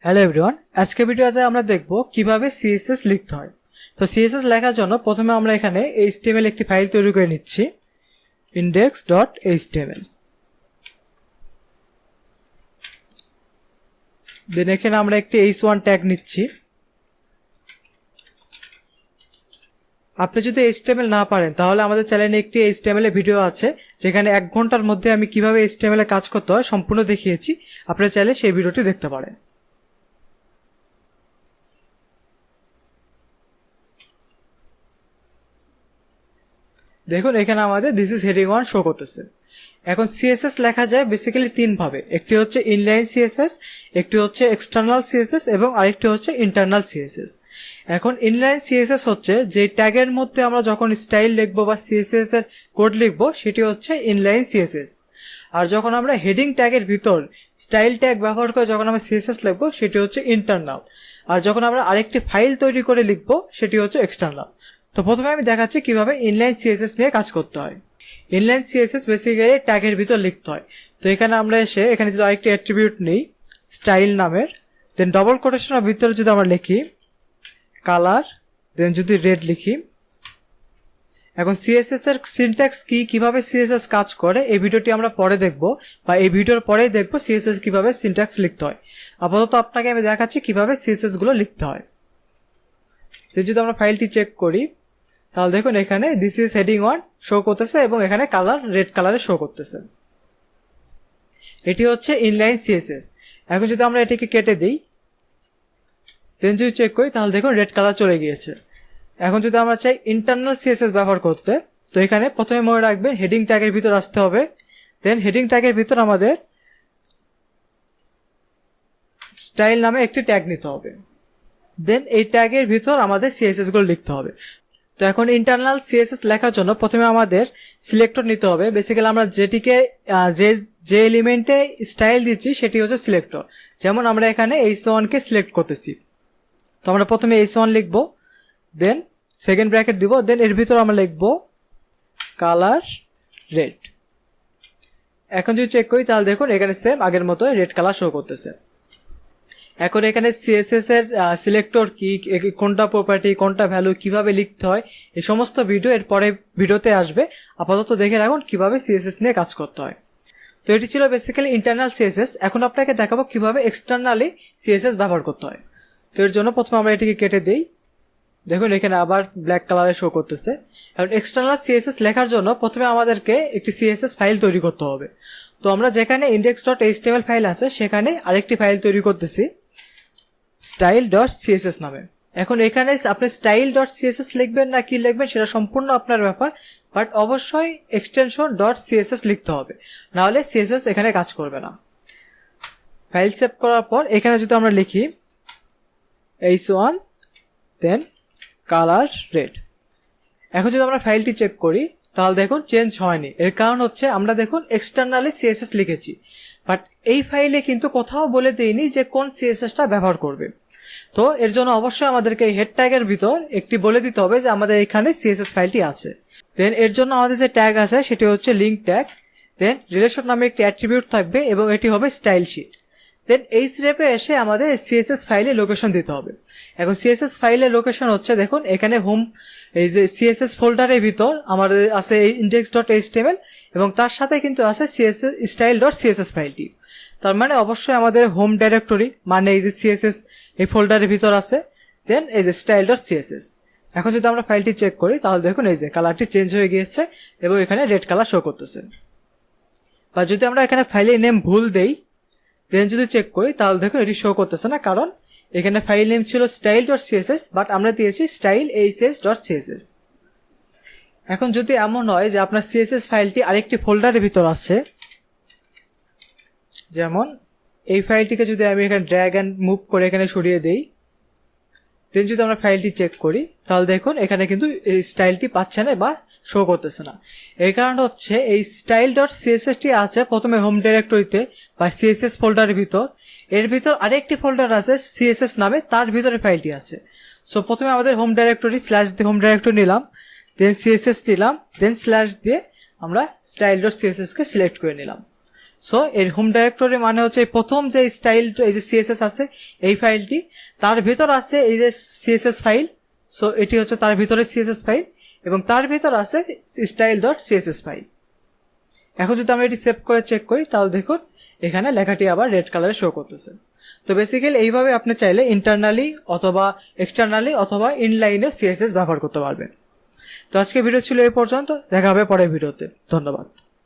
Hello everyone, আজকে ভিডিওতে আমরা দেখব কিভাবে সিএসএস লিখতে হয়। তো সিএসএস লেখার জন্য প্রথমে আমরা এখানে এইচটিএমএল একটি ফাইল তৈরি করে নিচ্ছি, index.html। দেন এখানে আমরা একটি h1 ট্যাগ নিচ্ছি। আপনি যদি HTML না পারেন তাহলে আমাদের চ্যানেলে একটি HTML এর ভিডিও আছে, যেখানে 1 ঘন্টার মধ্যে আমি কিভাবে HTML এ কাজ করতে হয় সম্পূর্ণ দেখিয়েছি। আপনারা চাইলে সেই ভিডিওটি দেখতে পারেন। দেখুন এখানে আমাদের দিস ইজ হেডিং 1 শো করতেছে। এখন সিএসএস লেখা যায় বেসিক্যালি তিন ভাবে, একটি হচ্ছে ইনলাইন সিএসএস, একটি হচ্ছে এক্সটার্নাল সিএসএস এবং আরেকটি হচ্ছে ইন্টারনাল সিএসএস। এখন ইনলাইন সিএসএস হচ্ছে যে ট্যাগের মধ্যে আমরা যখন স্টাইল লিখবো বা সিএসএস এর কোড লিখবো সেটি হচ্ছে ইনলাইন সিএসএস। আর যখন আমরা হেডিং ট্যাগের ভিতর স্টাইল ট্যাগ ব্যবহার করে যখন আমরা সিএসএস লিখবো সেটি হচ্ছে ইন্টারনাল। আর যখন আমরা আরেকটি ফাইল তৈরি করে লিখবো সেটি হচ্ছে এক্সটার্নাল। তো প্রথমে আমি দেখাচ্ছি কিভাবে ইনলাইন সিএসএস নিয়ে কাজ করতে হয়। ইনলাইন সিএসএস বেসিক্যালি ট্যাগের ভিতর লিখতে হয়। তো এখানে আমরা এখানে যদি আরেকটি অ্যাট্রিবিউট নেই স্টাইল নামের, দেন ডবল কোটেশনের ভিতরে যদি আমরা লিখি কালার, দেন যদি রেড লিখি। এখন সিএসএস এর সিনট্যাক্স কি, কিভাবে সিএসএস কাজ করে এই ভিডিওটি আমরা পরে দেখব, বা এই ভিডিওর পরেই দেখব সিএসএস কিভাবে সিনট্যাক্স লিখতে হয়। আপাতত আপনাকে আমি দেখাচ্ছি কিভাবে সিএসএস গুলো লিখতে হয়। যদি আমরা ফাইলটি চেক করি তাহলে দেখুন এখানে দিস ইজ হেডিং 1 শো করতেছে এবং এখানে কালার রেড কালারে শো করতেছে। এটি হচ্ছে ইনলাইন সিএসএস। এখন যদি আমরা এটিকে কেটে দিই, দেন যদি চেক করি তাহলে দেখুন রেড কালার চলে গিয়েছে। এখন যদি আমরা চাই ইন্টারনাল সিএসএস ব্যবহার করতে, তো এখানে প্রথমে মনে রাখবেন হেডিং ট্যাগের ভিতর আসতে হবে। দেন হেডিং ট্যাগের ভিতর আমাদের স্টাইল নামে একটি ট্যাগ নিতে হবে। দেন এই ট্যাগের ভিতর আমাদের সিএসএস গুলো লিখতে হবে। তো এখন ইন্টারনাল সিএসএস লেখার জন্য প্রথমে আমাদের সিলেক্টর নিতে হবে। বেসিক্যালি আমরা যেটিকে যে এলিমেন্টে স্টাইল দিচ্ছি সেটি হচ্ছে সিলেক্টর। যেমন আমরা এখানে h1 কে সিলেক্ট করতেছি, তো আমরা প্রথমে h1 লিখব, দেন সেকেন্ড ব্র্যাকেট দিব, দেন এর ভিতর আমরা লিখব কালার রেড। এখন যদি চেক করি তাহলে দেখুন এখানে সেম আগের মতো রেড কালার শো করতেছে। এখন এখানে সিএসএস এর সিলেক্টর কি, কোনটা প্রপার্টি, কোনটা ভ্যালু, কিভাবে লিখতে হয় এই সমস্ত ভিডিও এর পরে ভিডিওতে আসবে। আপাতত দেখে রাখুন কিভাবে সিএসএস নিয়ে কাজ করতে হয়। তো এটি ছিল বেসিক্যালি ইন্টারনাল সিএসএস। এখন আপনাকে দেখাবো কিভাবে এক্সটার্নালি সিএসএস ব্যবহার করতে হয়। তো এর জন্য প্রথমে আমরা এটিকে কেটে দিই। দেখুন এখানে আবার ব্ল্যাক কালারে শো করতেছে। এখন এক্সটার্নাল সিএসএস লেখার জন্য প্রথমে আমাদেরকে একটি সিএসএস ফাইল তৈরি করতে হবে। তো আমরা যেখানে index.html ফাইল আছে সেখানে আরেকটি ফাইল তৈরি করতেছি style.css নামে। এখন এখানে আপনি style.css লিখবেন না কি লিখবেন সেটা সম্পূর্ণ আপনার ব্যাপার, বাট অবশ্যই এক্সটেনশন .css লিখতে হবে, না হলে সিএসএস এখানে কাজ করবে না। ফাইল সেভ করার পর এখানে যদি আমরা লিখি h1 দেন কালার রেড। এখন যদি আমরা ফাইলটি চেক করি তাহলে দেখুন চেঞ্জ হয়নি। এর কারণ হচ্ছে আমরা দেখুন এক্সটার্নালি সিএসএস লিখেছি, বাট এই ফাইলে কিন্তু কোথাও বলে দেইনি যে কোন সিএসএসটা ব্যবহার করবে। তো এর জন্য অবশ্যই আমাদেরকে হেড ট্যাগের ভিতর একটি বলে দিতে হবে যে আমাদের এখানে সিএসএস ফাইলটি আছে। দেন এর জন্য আমাদের যে ট্যাগ আছে সেটি হচ্ছে লিঙ্ক ট্যাগ। দেন রিলেশন নামে একটি অ্যাট্রিবিউট থাকবে এবং এটি হবে স্টাইল শিট। দেন এই স্টেপে এসে আমাদের সিএসএস ফাইলে লোকেশন দিতে হবে। এখন সিএসএস ফাইলের লোকেশন হচ্ছে দেখুন এখানে হোম, এই যে সিএসএস ফোল্ডারের ভিতর আমাদের আছে index.html এবং তার সাথে কিন্তু আছে সিএসএস style.css ফাইলটি। তার মানে অবশ্যই আমাদের হোম ডাইরেক্টরি মানে এই যে সিএসএস এই ফোল্ডারের ভিতর আছে, দেন এই যে style.css। এখন যদি আমরা ফাইলটি চেক করি তাহলে দেখুন এই যে কালারটি চেঞ্জ হয়ে গিয়েছে এবং এখানে রেড কালার শো করতেছে। বা যদি আমরা এখানে ফাইলের নেম ভুল দেই দেন যদি চেক করি তাহলে দেখুন এটি শো করতেছে না, কারণ এখানে ফাইল নেম ছিল style.css বাট আমরা দিয়েছি style.css। এখন যদি এমন হয় যে আপনার সিএসএস ফাইলটি আরেকটি ফোল্ডারের ভিতর আছে, যেমন এই ফাইলটিকে যদি আমি এখানে ড্র্যাগ অ্যান্ড মুভ করে এখানে সরিয়ে দেই, দেন যদি আমরা ফাইলটি চেক করি তাহলে দেখুন এখানে কিন্তু এই স্টাইলটি পাচ্ছে না বা শো করতেছে না। এই কারণ হচ্ছে এই style.css টি আছে প্রথমে হোম ডাইরেক্টরিতে বা সিএসএস ফোল্ডারের ভিতর, এর ভিতর আরেকটি ফোল্ডার আছে সিএসএস নামে, তার ভিতরে ফাইলটি আছে। সো প্রথমে আমাদের হোম ডাইরেক্টরি স্ল্যাশ দিয়ে হোম ডাইরেক্টরি নিলাম, দেন সিএসএস দিলাম, দেন স্ল্যাশ দিয়ে আমরা style.css কে সিলেক্ট করে নিলাম। সো এর হোম ডাইরেক্টরি মানে হচ্ছে প্রথম যে স্টাইল এই যে সিএসএস আছে এই ফাইলটি, তার ভিতর আছে এই যে সিএসএস ফাইল। সো এটি হচ্ছে তার ভিতরে সিএসএস ফাইল এবং তার ভিতর আছে স্টাইল ডট সিএসএস ফাইল। এখন যদি আমরা এটি সেভ করে চেক করি তাহলে দেখুন এখানে লেখাটি আবার রেড কালারে শো করতেছে। তো বেসিক্যালি এইভাবে আপনি চাইলে ইন্টারনালি অথবা এক্সটার্নালি অথবা ইনলাইনে সিএসএস ব্যবহার করতে পারবেন। তো আজকে ভিডিও ছিল এই পর্যন্ত, দেখা হবে পরের ভিডিওতে। ধন্যবাদ।